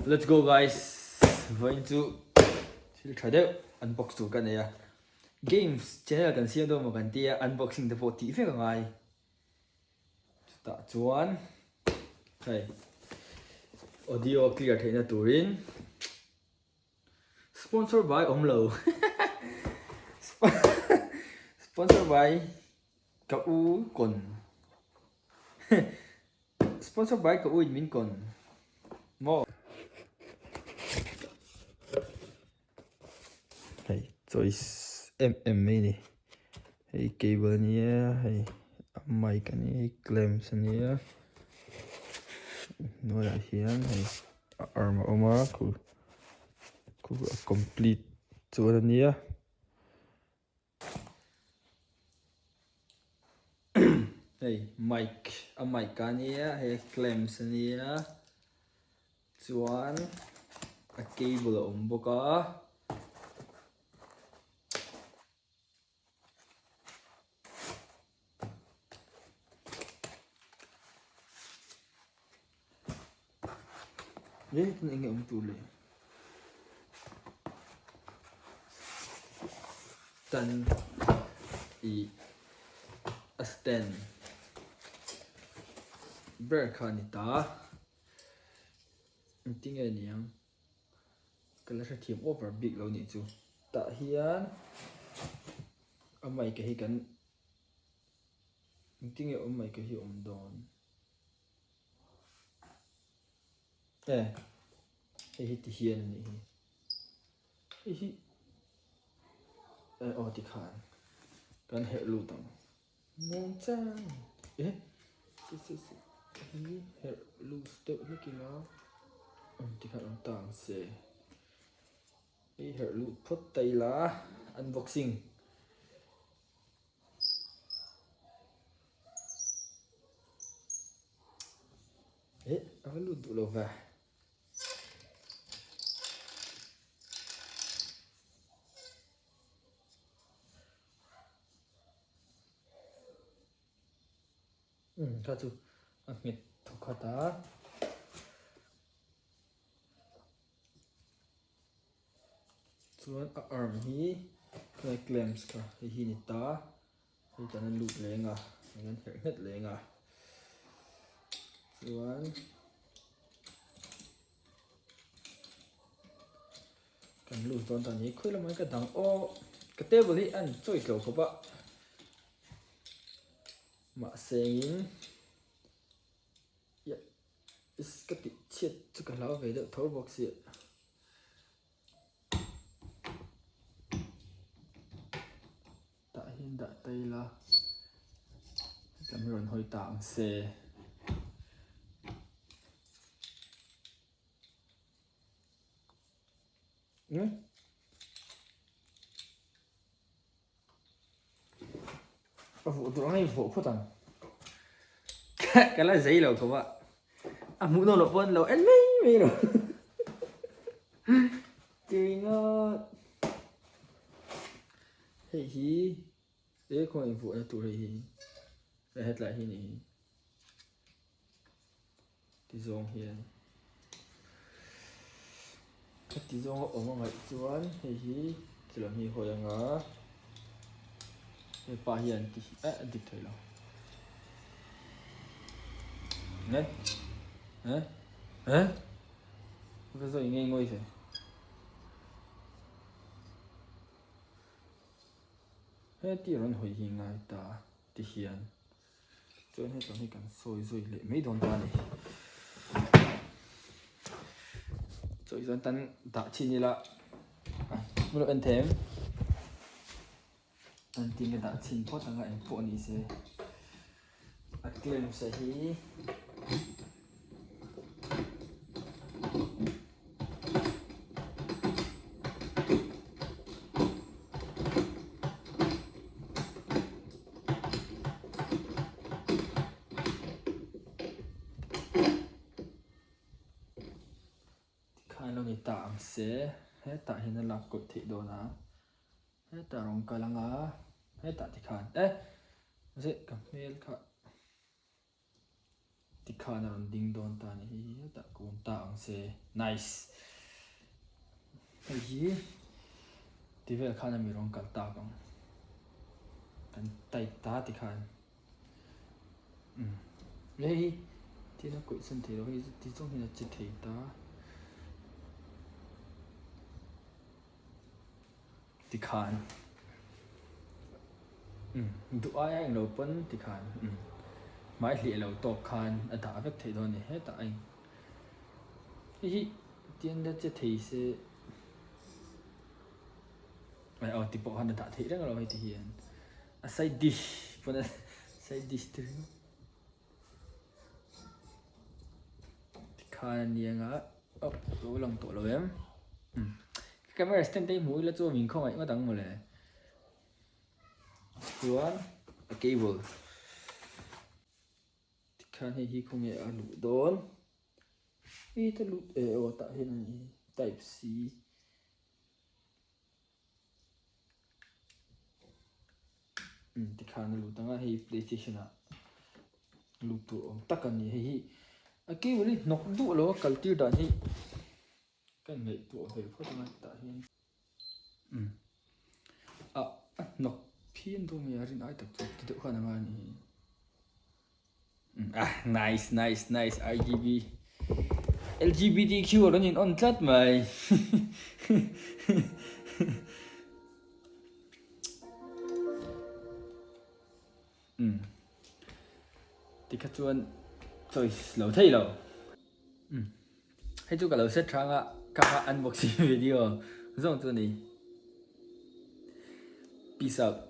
Let's go guys. Going to try to unbox tu kan ya. Games channel kan siapa tu makan dia unboxing the 40 fe ngai. Tak cuan. Hey. Audio clear thế na turin. Sponsored by Omlo. Sponsored by Kau Kon. Sponsored by Kau Min Kon. Mo. Hey, choice MMA ni. Hey, cable ni ya. Hey, mic ni, clamps ni ya. Nói lại hiền hay arm oma ku complete chỗ đó nhé. Hey mic cái nhé hay clamps nhé. Chuan cable om boka. Đấy, anh nghe ông chủ liền. Tan i stand. Berkanita. Anh tiếng nghe nhỉ? Cái là sẽ thiểm over big lâu nhỉ chú. Tạ hiền. Ông mày cái cần. Anh tiếng nghe ông mày cái ông đòn. Ê, hi thì hiền nhỉ. Hi. Thì khán. Cần hệ lưu tầm. Nên chăng. Ê. Hi hệ lưu step như kia nào. Thì khán ông tàng xe. Hi hệ lưu phút tay là unboxing. Ê, ông lưu tụ lâu về. Thật sự anh nghe thuộc khá ta chuan arm hi cái clamps ka hi ni ta hi ta nan lut lenga nan her het lenga chuan kan lut ton ta ni khoi lamai ka dang o cái table hi an choi tlo ko ba ma sengin ya is cái ti chet chu ka law ve de thor box hi ta hin da tay la Cameron hoi tang se vụ tụi nó hay vụ phốt thằng cái là giấy rồi các bạn mũ đâu là vân lâu em mấy rồi chơi ngon hay hí đấy không ảnh vụ là tụi hay phải hết lại hi này thì dòng hiền thì dòng ở ngoài chuan hay hí chỉ là hi hồi ngã bà hiền thì đi thôi nào đấy hả bây giờ nghe ngồi thế hết tiền rồi hồi hiện ngay ta thì hiền cho nên tao hay cần soi rồi lệ mấy đòn ra này rồi dân tan đã chi như là một lần thêm anh tin cái đã chín phốt thằng anh phụ này sẽ claim sẽ hi khai lo ni tạm sẽ hết tại hiện là cột thị đồ ná hết tại rong cái lăng á hết tại thì khai đấy sẽ cầm mail khai Tikana on ding don ta ni hi ta kun ta ang se nice hi tivel khana mi rong kal ta kong kan tai ta tikan lấy thì nó quậy sân thì đó thì trong khi là chỉ thấy ta thì khan tụ ai anh lâu bấn thì khan mãi lìa lâu to khan ở đã vết thấy đó này hết tại anh thì tiền đã chỉ thấy sẽ mày ở thì bộ hắn đã thấy rất là lâu thì hiện side dish phần side dish thôi khan nhiều ngã đủ lòng tổ rồi em camera stand đây mũi là cho mình không phải mà đằng mà lại chuan a cable khan hi không nghe ở lũ đốn hi ta lũ ở tại hiện này type C thì khan lũ tanga hi PlayStation à lũ tụ tắc cái này hi a cable đi nọc đủ lo kaltir đàn hi cái này tụ về phốt ngay tại hiện nọc phiên thôi mình arin ai tập tụ thì được khả năng này nice RGB LGBTQ đó nhìn on chat mày thì các chuan rồi lâu thấy lâu hay chú cả lâu set trang á các unboxing video giống chuan này peace out.